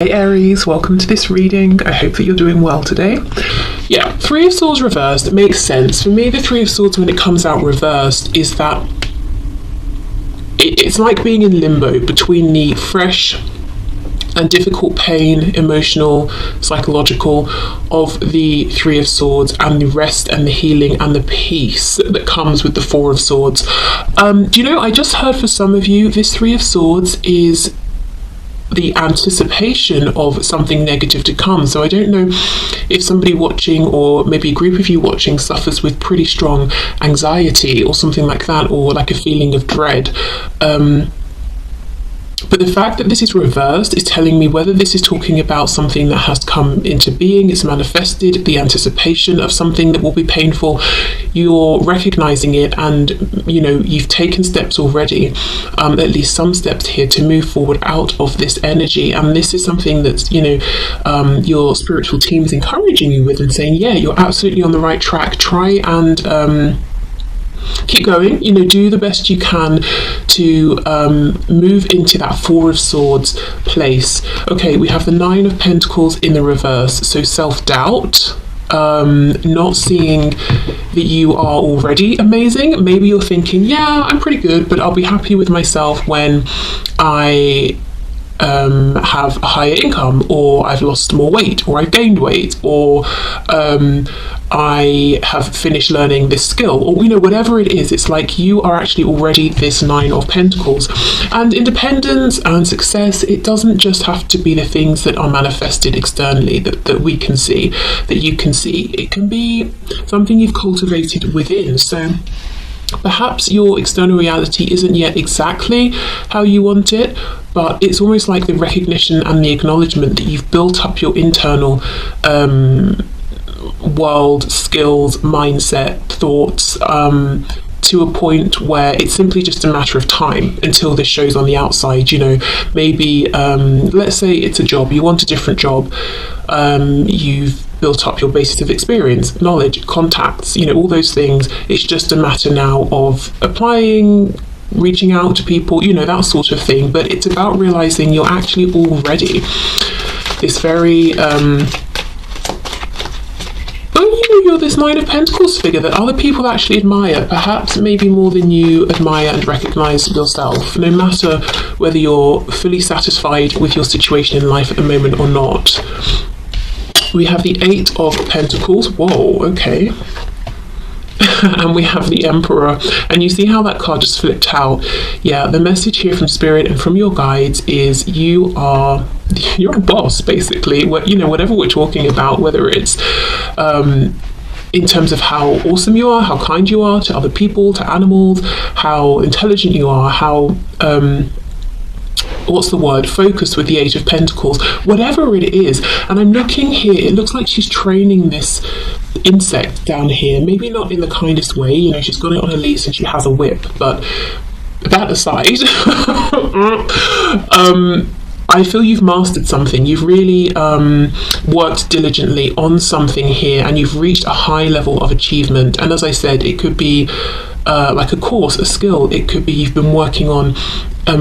Hey Aries, welcome to this reading. I hope that you're doing well today. Yeah, Three of Swords reversed, it makes sense. For me, the Three of Swords, when it comes out reversed, is that it's like being in limbo between the fresh and difficult pain, emotional, psychological, of the Three of Swords, and the rest and the healing and the peace that comes with the Four of Swords. Do you know, I just heard for some of you, this Three of Swords is the anticipation of something negative to come. So I don't know if somebody watching, or maybe a group of you watching, suffers with pretty strong anxiety or something like that, or like a feeling of dread. But the fact that this is reversed is telling me whether this is talking about something that has come into being, it's manifested, the anticipation of something that will be painful, you're recognizing it, and you know, you've taken steps already, at least some steps here, to move forward out of this energy. And this is something that's, you know, your spiritual team is encouraging you with and saying, yeah, you're absolutely on the right track. Try and keep going, you know, do the best you can to move into that Four of Swords place. Okay, we have the Nine of Pentacles in the reverse, so self-doubt, not seeing that you are already amazing. Maybe you're thinking, yeah, I'm pretty good, but I'll be happy with myself when I have a higher income, or I've lost more weight, or I've gained weight, or I have finished learning this skill, or you know, whatever it is. It's like you are actually already this Nine of Pentacles. And independence and success, it doesn't just have to be the things that are manifested externally, that we can see, that you can see. It can be something you've cultivated within. So perhaps your external reality isn't yet exactly how you want it, but it's almost like the recognition and the acknowledgement that you've built up your internal world, skills, mindset, thoughts, to a point where it's simply just a matter of time until this shows on the outside. You know, maybe let's say it's a job, you want a different job, you've built up your basis of experience, knowledge, contacts, you know, all those things. It's just a matter now of applying, reaching out to people, you know, that sort of thing. But it's about realizing you're actually already this very you're this Nine of Pentacles figure that other people actually admire, perhaps maybe more than you admire and recognize yourself, no matter whether you're fully satisfied with your situation in life at the moment or not. We have the Eight of Pentacles. Whoa, okay. And we have the Emperor, and you see how that card just flipped out. Yeah, the message here from Spirit and from your guides is you're a boss, basically. You know, whatever we're talking about, whether it's in terms of how awesome you are, how kind you are to other people, to animals, how intelligent you are, how what's the word, focused with the Eight of Pentacles, whatever it is. And I'm looking here, it looks like she's training this insect down here, maybe not in the kindest way, you know, she's got it on a leash and she has a whip, but that aside, I feel you've mastered something. You've really worked diligently on something here, and you've reached a high level of achievement. And as I said, it could be like a course, a skill. It could be you've been working on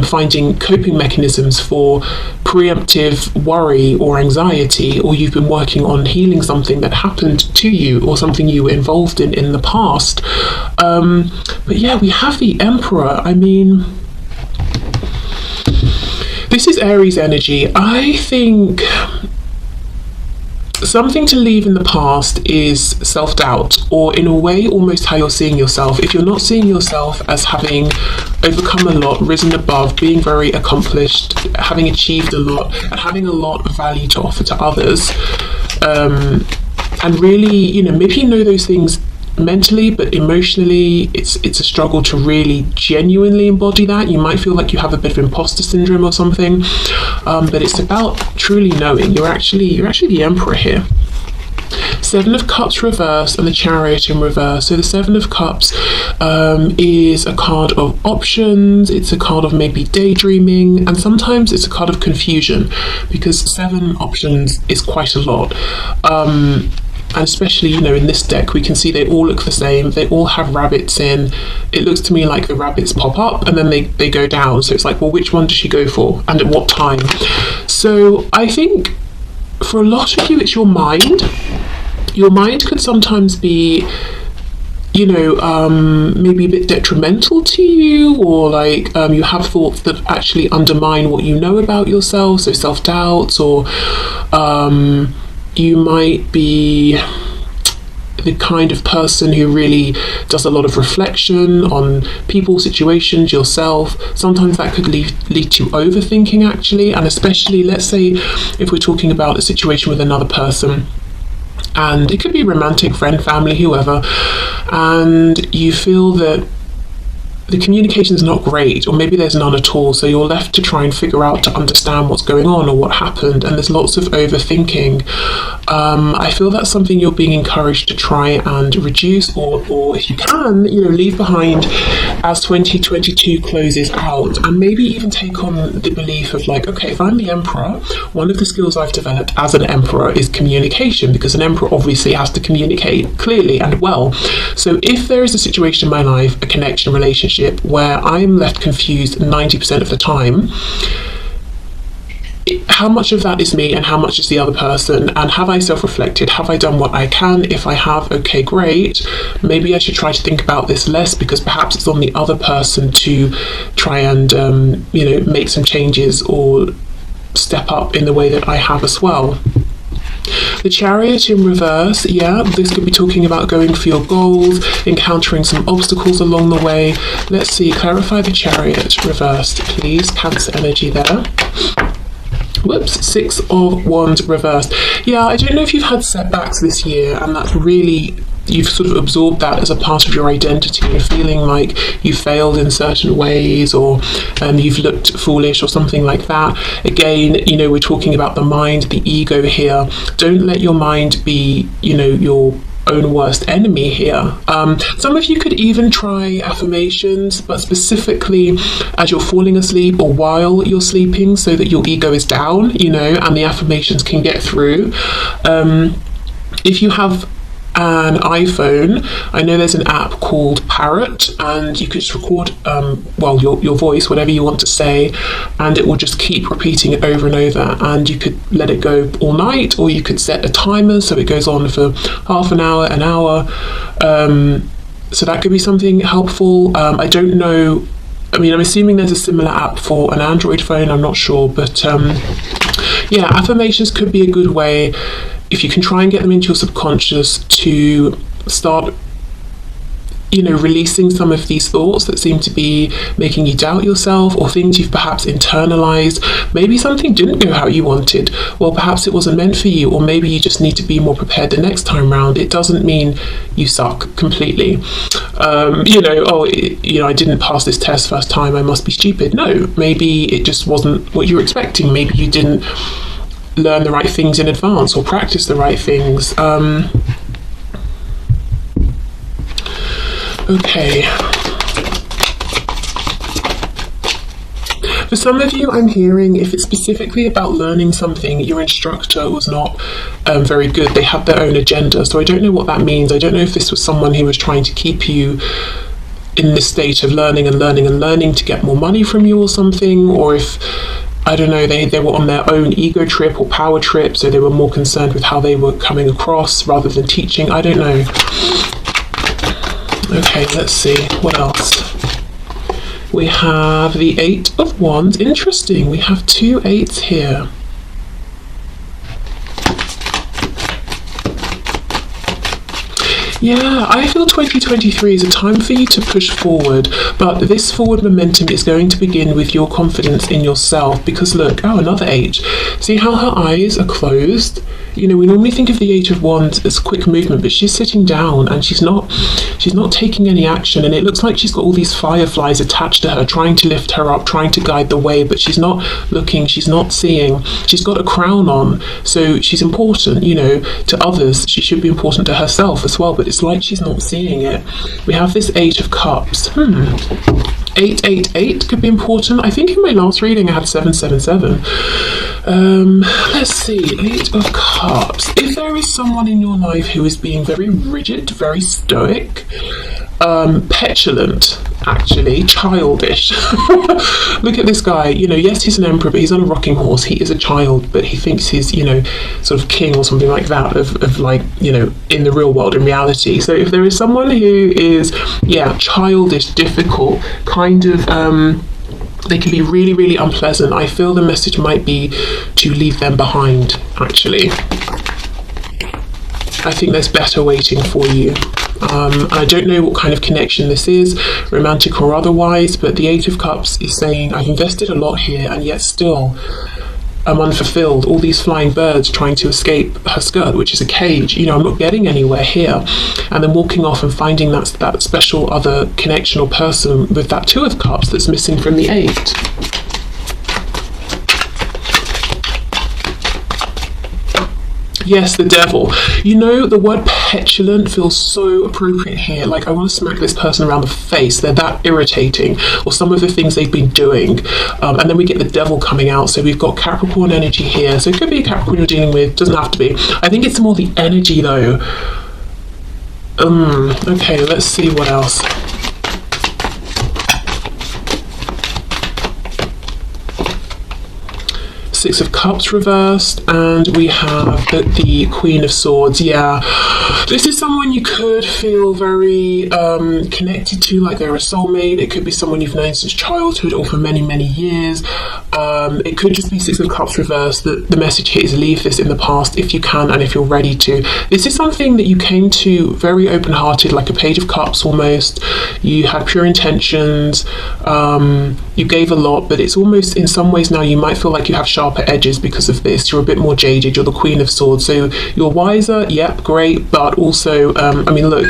finding coping mechanisms for preemptive worry or anxiety, or you've been working on healing something that happened to you or something you were involved in the past. But yeah, we have the Emperor. I mean, this is Aries energy. I think something to leave in the past is self-doubt, or in a way almost how you're seeing yourself. If you're not seeing yourself as having overcome a lot, risen above, being very accomplished, having achieved a lot, and having a lot of value to offer to others, and really, you know, maybe you know those things mentally, but emotionally it's a struggle to really genuinely embody that. You might feel like you have a bit of imposter syndrome or something, but it's about truly knowing you're actually the Emperor here. Seven of Cups reverse and the Chariot in reverse. So the Seven of Cups is a card of options, it's a card of maybe daydreaming, and sometimes it's a card of confusion, because seven options is quite a lot. and especially, you know, in this deck we can see they all look the same, they all have rabbits in. It looks to me like the rabbits pop up and then they go down, so it's like, well, which one does she go for and at what time? So I think for a lot of you it's your mind. Your mind could sometimes be, you know, maybe a bit detrimental to you, or like you have thoughts that actually undermine what you know about yourself, so self-doubts, or you might be the kind of person who really does a lot of reflection on people, situations, yourself. Sometimes that could lead to overthinking, actually, and especially, let's say, if we're talking about a situation with another person, and it could be romantic, friend, family, whoever, and you feel that the communication is not great, or maybe there's none at all, so you're left to try and figure out to understand what's going on or what happened, and there's lots of overthinking. I feel that's something you're being encouraged to try and reduce, or if you can, you know, leave behind as 2022 closes out, and maybe even take on the belief of like, okay, if I'm the emperor, one of the skills I've developed as an emperor is communication, because an emperor obviously has to communicate clearly and well. So if there is a situation in my life, a connection, relationship, where I'm left confused 90% of the time, how much of that is me and how much is the other person? And have I self-reflected? Have I done what I can? If I have, okay, great. Maybe I should try to think about this less, because perhaps it's on the other person to try and, you know, make some changes or step up in the way that I have as well. The Chariot in reverse, yeah, this could be talking about going for your goals, encountering some obstacles along the way. Let's see, clarify the Chariot reversed, please. Cancer energy there. Whoops, 6 of Wands reversed. Yeah, I don't know if you've had setbacks this year, and that's really, you've sort of absorbed that as a part of your identity, and feeling like you failed in certain ways, or you've looked foolish or something like that. Again, you know, we're talking about the mind, the ego here. Don't let your mind be, you know, your own worst enemy here. Some of you could even try affirmations, but specifically as you're falling asleep or while you're sleeping, so that your ego is down, you know, and the affirmations can get through. If you have an iPhone, I know there's an app called Parrot, and you could just record well, your voice, whatever you want to say, and it will just keep repeating it over and over, and you could let it go all night, or you could set a timer so it goes on for half an hour, an hour. So that could be something helpful. I don't know, I mean, I'm assuming there's a similar app for an Android phone, I'm not sure, but yeah, affirmations could be a good way, if you can try and get them into your subconscious, to start, you know, releasing some of these thoughts that seem to be making you doubt yourself, or things you've perhaps internalized. Maybe something didn't go how you wanted. Well, perhaps it wasn't meant for you, or maybe you just need to be more prepared the next time round. It doesn't mean you suck completely. You know, oh, you know, I didn't pass this test first time, I must be stupid. No, maybe it just wasn't what you were expecting. Maybe you didn't learn the right things in advance or practice the right things. Okay. For some of you, I'm hearing, if it's specifically about learning something, your instructor was not very good. They had their own agenda. So I don't know what that means. I don't know if this was someone who was trying to keep you in this state of learning and learning and learning to get more money from you or something, or if, I don't know, they were on their own ego trip or power trip, so they were more concerned with how they were coming across rather than teaching. I don't know. Okay, let's see, what else? We have the 8 of Wands. Interesting, we have 2 8s here. Yeah, I feel 2023 is a time for you to push forward, but this forward momentum is going to begin with your confidence in yourself, because look, oh, another 8. See how her eyes are closed? You know, we normally think of the 8 of Wands as quick movement, but she's sitting down and she's not taking any action, and it looks like she's got all these fireflies attached to her, trying to lift her up, trying to guide the way, but she's not looking, she's not seeing. She's got a crown on, so she's important, you know, to others. She should be important to herself as well, but it's like she's not seeing it. We have this 8 of Cups. 888 could be important. I think in my last reading I had 777. Let's see, 8 of Cups. If there is someone in your life who is being very rigid, very stoic, petulant, actually, childish. Look at this guy, you know, yes, he's an emperor, but he's on a rocking horse. He is a child, but he thinks he's, you know, sort of king or something like that of like, you know, in the real world, in reality. So if there is someone who is, yeah, childish, difficult, kind of, they can be really, really unpleasant. I feel the message might be to leave them behind, actually. I think there's better waiting for you. I don't know what kind of connection this is, romantic or otherwise, but the 8 of Cups is saying, I've invested a lot here and yet still I'm unfulfilled. All these flying birds trying to escape her skirt, which is a cage. You know, I'm not getting anywhere here. And then walking off and finding that special other connection or person with that 2 of Cups that's missing from the 8. Yes, the devil. You know, the word petulant feels so appropriate here. Like, I want to smack this person around the face. They're that irritating, or some of the things they've been doing. And then we get the devil coming out. So we've got Capricorn energy here. So it could be a Capricorn you're dealing with. Doesn't have to be. I think it's more the energy, though. Okay, let's see what else. Six of Cups reversed, and we have the Queen of Swords. Yeah, this is someone you could feel very connected to, like they're a soulmate. It could be someone you've known since childhood or for many, many years. It could just be Six of Cups reversed. The message here is leave this in the past if you can and if you're ready to. This is something that you came to very open-hearted, like a Page of Cups almost. You had pure intentions. You gave a lot, but it's almost, in some ways now, you might feel like you have sharper edges because of this. You're a bit more jaded. You're the Queen of Swords, so you're wiser. Yep, great, but also, I mean, look,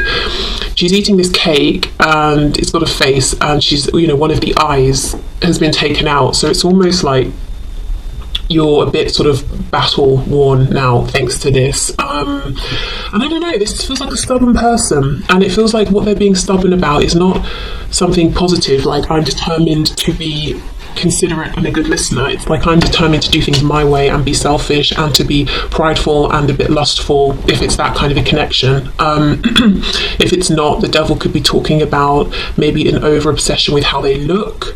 she's eating this cake and it's got a face, and she's, you know, one of the eyes has been taken out, so it's almost like you're a bit sort of battle worn now thanks to this. And I don't know, this feels like a stubborn person, and it feels like what they're being stubborn about is not something positive, like I'm determined to be considerate and a good listener. It's like I'm determined to do things my way and be selfish and to be prideful and a bit lustful, if it's that kind of a connection. If it's not, the devil could be talking about maybe an over obsession with how they look.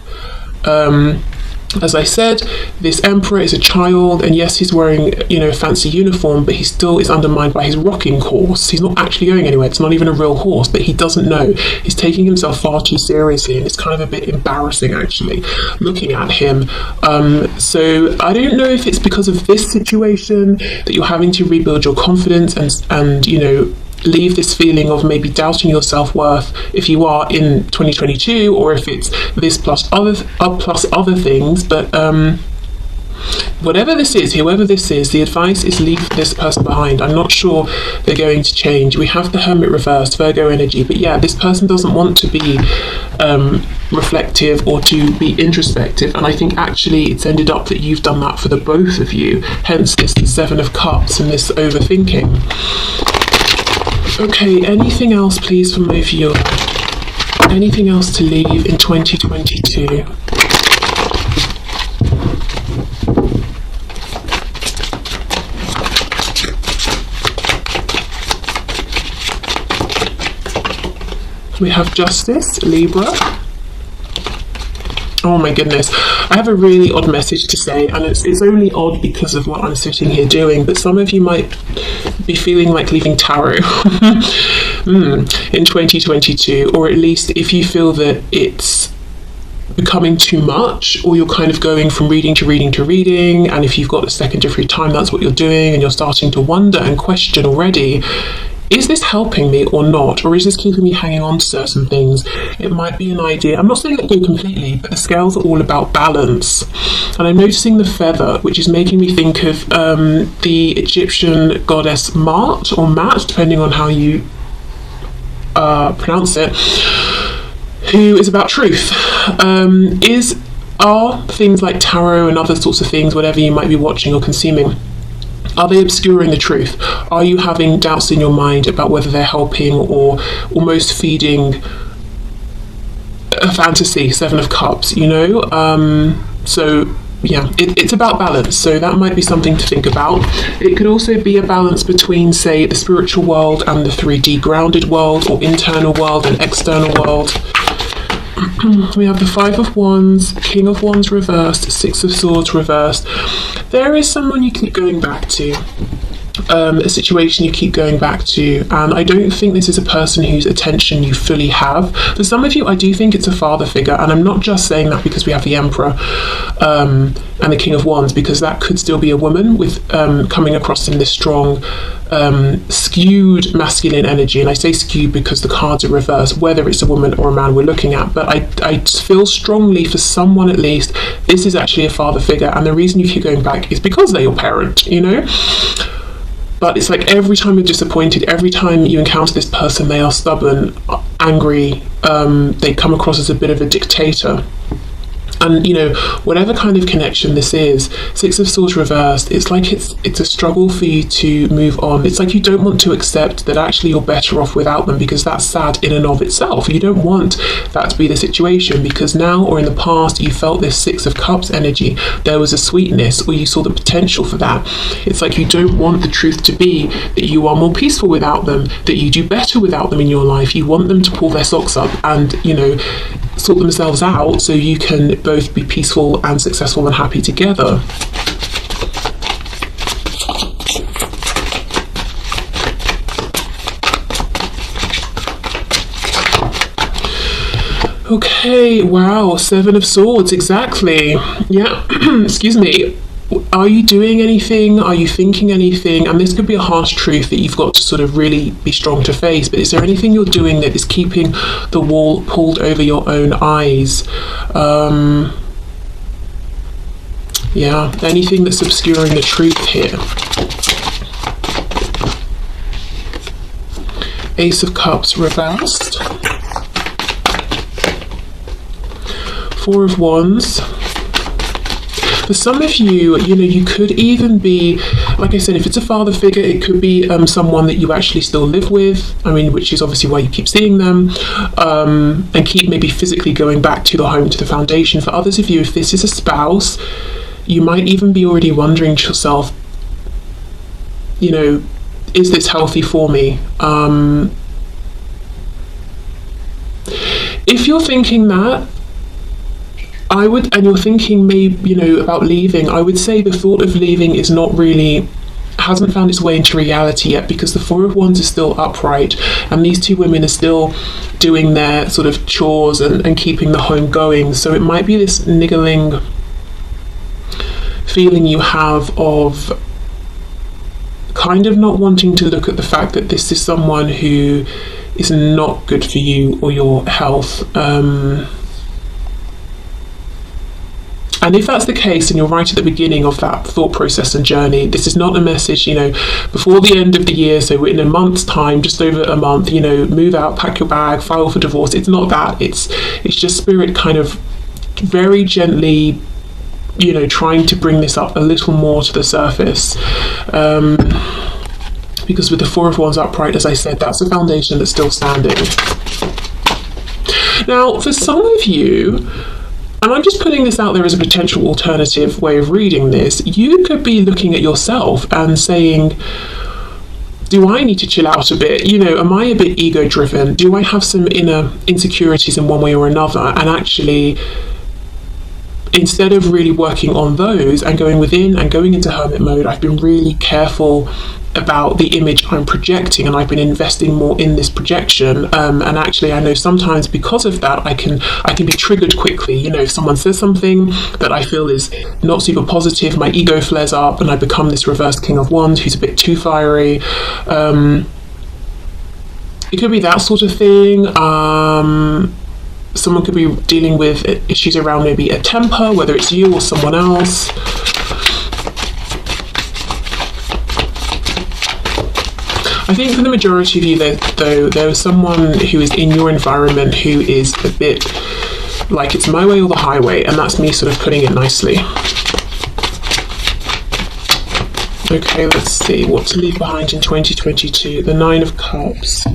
As I said, this emperor is a child, and yes, he's wearing, you know, a fancy uniform, but he still is undermined by his rocking horse. He's not actually going anywhere. It's not even a real horse, but he doesn't know. He's taking himself far too seriously, and it's kind of a bit embarrassing, actually, looking at him. So I don't know if it's because of this situation that you're having to rebuild your confidence and you know, leave this feeling of maybe doubting your self-worth if you are in 2022, or if it's this plus other things. But whatever this is, whoever this is, the advice is leave this person behind. I'm not sure they're going to change. We have the Hermit reversed, Virgo energy, but yeah, this person doesn't want to be reflective or to be introspective, and I think actually it's ended up that you've done that for the both of you, hence this 7 of Cups and this overthinking. Okay, anything else please from my viewer? Anything else to leave in 2022? We have Justice, Libra. Oh my goodness, I have a really odd message to say, and it's only odd because of what I'm sitting here doing, but some of you might be feeling like leaving tarot in 2022, or at least if you feel that it's becoming too much, or you're kind of going from reading to reading to reading, and if you've got a second of free time, that's what you're doing, and you're starting to wonder and question already, is this helping me or not? Or is this keeping me hanging on to certain things? It might be an idea. I'm not saying let go completely, but the scales are all about balance. And I'm noticing the feather, which is making me think of the Egyptian goddess Mart, or Mat, depending on how you pronounce it, who is about truth. Are things like tarot and other sorts of things, whatever you might be watching or consuming, are they obscuring the truth? Are you having doubts in your mind about whether they're helping or almost feeding a fantasy, Seven of Cups, you know? So yeah, it's about balance, so that might be something to think about. It could also be a balance between, say, the spiritual world and the 3D grounded world, or internal world and external world. We have the Five of Wands, King of Wands reversed, Six of Swords reversed. There is someone you keep going back to. A situation you keep going back to, and I don't think this is a person whose attention you fully have. For some of you, I do think it's a father figure, and I'm not just saying that because we have the Emperor and the King of Wands, because that could still be a woman with coming across in this strong skewed masculine energy. And I say skewed because the cards are reversed, whether it's a woman or a man we're looking at. But I feel strongly, for someone at least, this is actually a father figure, and the reason you keep going back is because they're your parent, you know. But it's like every time you're disappointed, every time you encounter this person, they are stubborn, angry, they come across as a bit of a dictator. And, you know, whatever kind of connection this is, Six of Swords reversed, it's like it's a struggle for you to move on. It's like you don't want to accept that actually you're better off without them, because that's sad in and of itself. You don't want that to be the situation, because now or in the past you felt this Six of Cups energy. There was a sweetness, or you saw the potential for that. It's like you don't want the truth to be that you are more peaceful without them, that you do better without them in your life. You want them to pull their socks up and, you know, sort themselves out so you can both be peaceful and successful and happy together. Okay, wow, Seven of Swords, exactly. Yeah, excuse me. Are you doing anything? Are you thinking anything? And this could be a harsh truth that you've got to sort of really be strong to face, but is there anything you're doing that is keeping the wall pulled over your own eyes? Yeah, anything that's obscuring the truth here. Ace of Cups reversed. Four of Wands. For some of you, you know, you could even be, like I said, if it's a father figure, it could be someone that you actually still live with. I mean, which is obviously why you keep seeing them, and keep maybe physically going back to the home, to the foundation. For others of you, if this is a spouse, you might even be already wondering to yourself, you know, is this healthy for me? If you're thinking that, I would, and you're thinking maybe, you know, about leaving, I would say the thought of leaving is not really, hasn't found its way into reality yet, because the Four of Wands is still upright, and these two women are still doing their sort of chores and keeping the home going. So it might be this niggling feeling you have of kind of not wanting to look at the fact that this is someone who is not good for you or your health. And if that's the case, and you're right at the beginning of that thought process and journey, this is not a message, you know, before the end of the year, so in a month's time, just over a month, you know, move out, pack your bag, file for divorce. It's not that. It's just spirit kind of very gently, you know, trying to bring this up a little more to the surface. Because with the Four of Wands upright, as I said, that's a foundation that's still standing. Now, for some of you, and I'm just putting this out there as a potential alternative way of reading this, you could be looking at yourself and saying, do I need to chill out a bit? You know, am I a bit ego driven? Do I have some inner insecurities in one way or another? And actually, instead of really working on those and going within and going into hermit mode, I've been really careful about the image I'm projecting, and I've been investing more in this projection, and actually I know sometimes because of that I can be triggered quickly. You know, if someone says something that I feel is not super positive, my ego flares up and I become this reversed King of Wands who's a bit too fiery. It could be that sort of thing. Someone could be dealing with issues around maybe a temper, whether it's you or someone else. I think for the majority of you, though, there is someone who is in your environment who is a bit like it's my way or the highway, and that's me sort of putting it nicely. Okay, let's see what to leave behind in 2022. The Nine of Cups.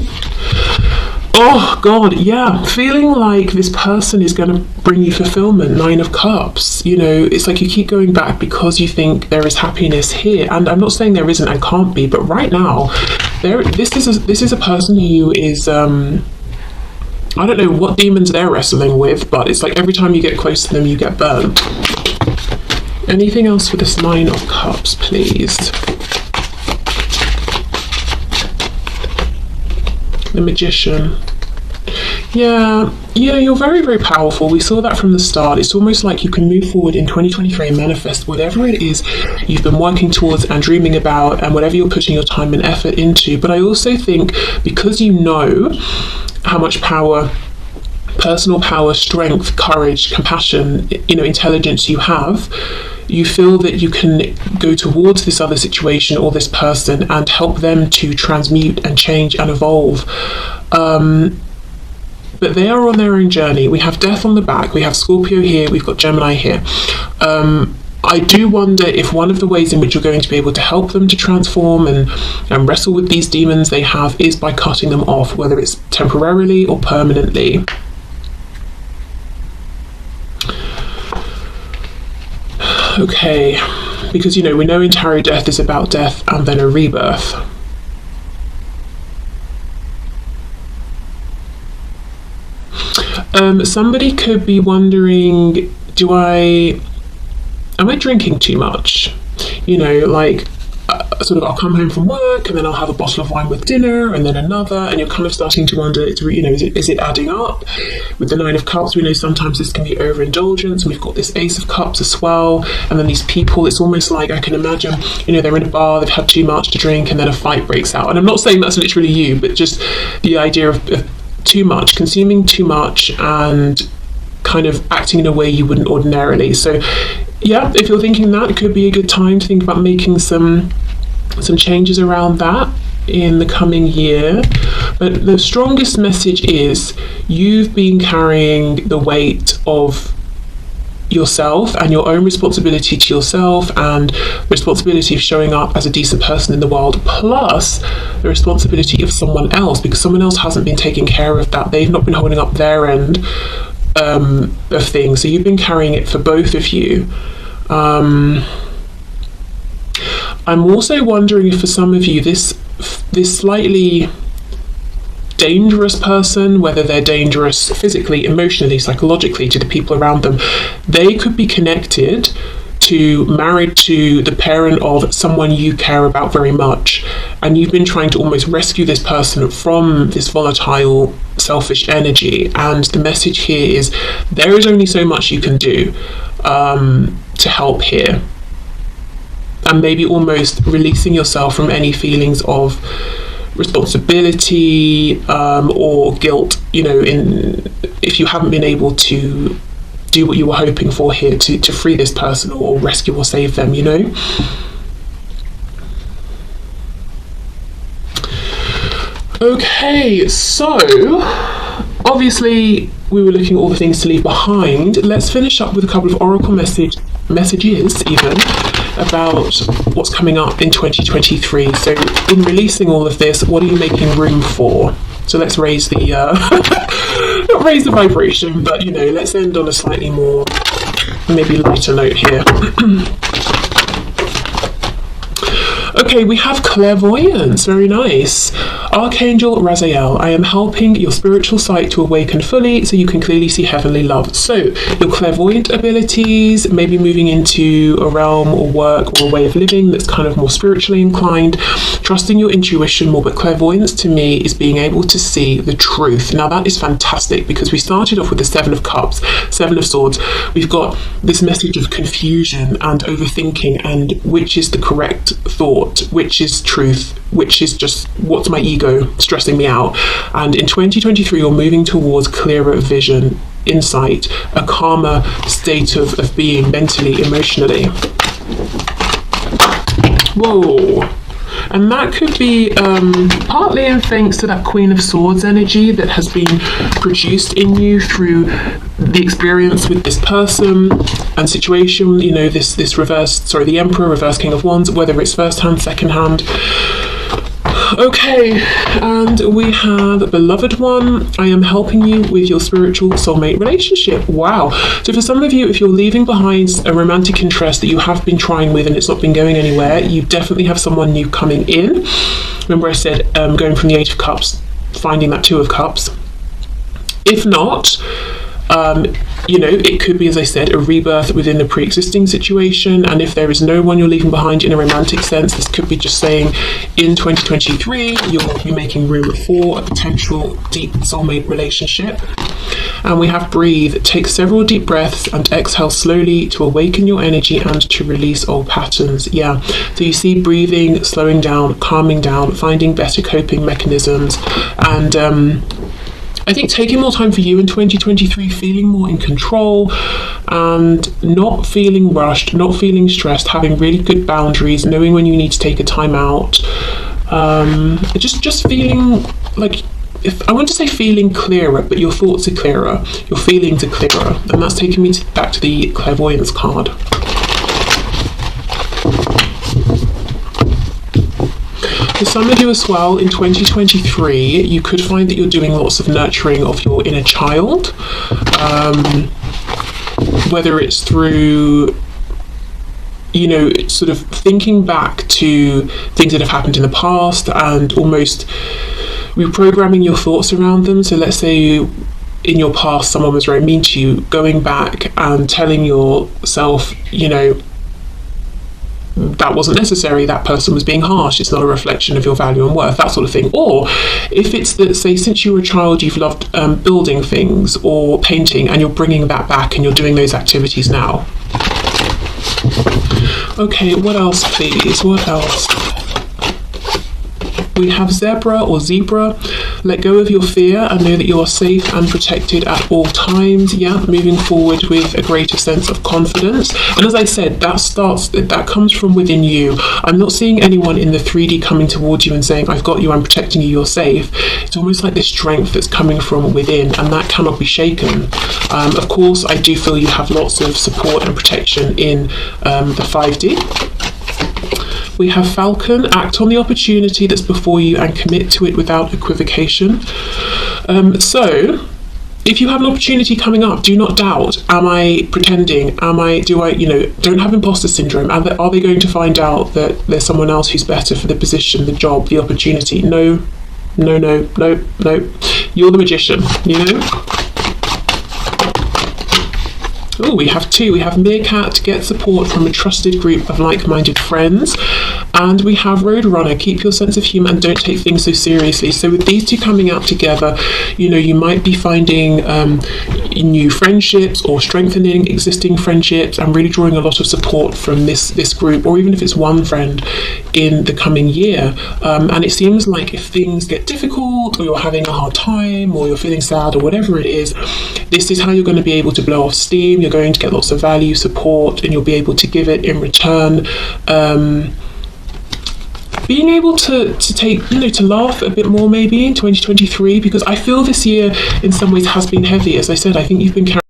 Oh God, yeah. Feeling like this person is going to bring you fulfillment. 9 of Cups. You know, it's like you keep going back because you think there is happiness here, and I'm not saying there isn't and can't be, but right now, this is a person who is I don't know what demons they're wrestling with, but it's like every time you get close to them, you get burnt. Anything else for this 9 of Cups, please? The Magician. Yeah, you're very, very powerful. We saw that from the start. It's almost like you can move forward in 2023 and manifest whatever it is you've been working towards and dreaming about, and whatever you're putting your time and effort into. But I also think because you know how much power, personal power, strength, courage, compassion, intelligence you have, you feel that you can go towards this other situation or this person and help them to transmute and change and evolve. But they are on their own journey. We have Death on the back, we have Scorpio here, we've got Gemini here. I do wonder if one of the ways in which you're going to be able to help them to transform and wrestle with these demons they have is by cutting them off, whether it's temporarily or permanently. Okay, because we know in tarot death is about death and then a rebirth. Somebody could be wondering, am I drinking too much? Sort of I'll come home from work and then I'll have a bottle of wine with dinner and then another, and you're kind of starting to wonder, is it adding up? With the 9 of Cups, we know sometimes this can be overindulgence, and we've got this Ace of Cups as well, and then these people, it's almost like I can imagine, they're in a bar, they've had too much to drink, and then a fight breaks out. And I'm not saying that's literally you, but just the idea of too much, consuming too much, and kind of acting in a way you wouldn't ordinarily. So yeah, if you're thinking that, it could be a good time to think about making some changes around that in the coming year. But the strongest message is you've been carrying the weight of yourself and your own responsibility to yourself, and responsibility of showing up as a decent person in the world, plus the responsibility of someone else, because someone else hasn't been taking care of that. They've not been holding up their end of things, so you've been carrying it for both of you. I'm also wondering if for some of you this slightly dangerous person, whether they're dangerous physically, emotionally, psychologically to the people around them, they could be married to the parent of someone you care about very much, and you've been trying to almost rescue this person from this volatile, selfish energy. And the message here is there is only so much you can do to help here, and maybe almost releasing yourself from any feelings of responsibility or guilt, if you haven't been able to do what you were hoping for here to free this person or rescue or save them, Okay, so obviously we were looking at all the things to leave behind. Let's finish up with a couple of oracle messages even about what's coming up in 2023. So in releasing all of this, what are you making room for? So let's raise the not raise the vibration, but let's end on a slightly more maybe lighter note here. Okay, we have clairvoyance, very nice. Archangel Raziel, I am helping your spiritual sight to awaken fully so you can clearly see heavenly love. So your clairvoyant abilities, maybe moving into a realm or work or a way of living that's kind of more spiritually inclined, trusting your intuition more. But clairvoyance to me is being able to see the truth. Now that is fantastic, because we started off with the 7 of Cups, 7 of Swords. We've got this message of confusion and overthinking, and which is the correct thought, which is truth, which is just what's my ego stressing me out. And in 2023 you're moving towards clearer vision, insight, a calmer state of being mentally, emotionally. Whoa. And that could be partly in thanks to that Queen of Swords energy that has been produced in you through the experience with this person and situation, this reverse, the Emperor, reverse King of Wands, whether it's first hand, second hand. Okay, and we have beloved one. I am helping you with your spiritual soulmate relationship. Wow. So for some of you, if you're leaving behind a romantic interest that you have been trying with and it's not been going anywhere, you definitely have someone new coming in. Remember I said going from the 8 of Cups, finding that 2 of Cups. If not, it could be, as I said, a rebirth within the pre-existing situation. And if there is no one you're leaving behind in a romantic sense, this could be just saying in 2023 you'll be making room for a potential deep soulmate relationship. And we have breathe. Take several deep breaths and exhale slowly to awaken your energy and to release old patterns. Yeah, so you see breathing, slowing down, calming down, finding better coping mechanisms, and I think taking more time for you in 2023, feeling more in control and not feeling rushed, not feeling stressed, having really good boundaries, knowing when you need to take a time out. Just feeling like, if I want to say feeling clearer, but your thoughts are clearer, your feelings are clearer. And that's taking me back to the clairvoyance card. For some of you as well, in 2023, you could find that you're doing lots of nurturing of your inner child, whether it's through, sort of thinking back to things that have happened in the past and almost reprogramming your thoughts around them. So let's say in your past someone was very mean to you, going back and telling yourself, that wasn't necessary, that person was being harsh, it's not a reflection of your value and worth, that sort of thing. Or if it's that, say, since you were a child you've loved building things or painting and you're bringing that back and you're doing those activities now. Okay, what else please, what else? We have zebra or zebra. Let go of your fear and know that you are safe and protected at all times. Yeah, moving forward with a greater sense of confidence. And as I said, that comes from within you. I'm not seeing anyone in the 3D coming towards you and saying, I've got you, I'm protecting you, you're safe. It's almost like this strength that's coming from within, and that cannot be shaken. Of course, I do feel you have lots of support and protection in the 5D. We have Falcon. Act on the opportunity that's before you and commit to it without equivocation. So if you have an opportunity coming up, do not doubt. Am I pretending? Don't have imposter syndrome. Are they going to find out that there's someone else who's better for the position, the job, the opportunity? No. You're the magician, Oh, we have 2. We have Meerkat. Get support from a trusted group of like-minded friends. And we have Roadrunner. Keep your sense of humour and don't take things so seriously. So with these 2 coming out together, you might be finding new friendships or strengthening existing friendships and really drawing a lot of support from this group, or even if it's one friend in the coming year. And it seems like if things get difficult or you're having a hard time or you're feeling sad or whatever it is, this is how you're going to be able to blow off steam. You're going to get lots of value, support, and you'll be able to give it in return. Being able to take, to laugh a bit more maybe in 2023, because I feel this year in some ways has been heavy. As I said, I think you've been carrying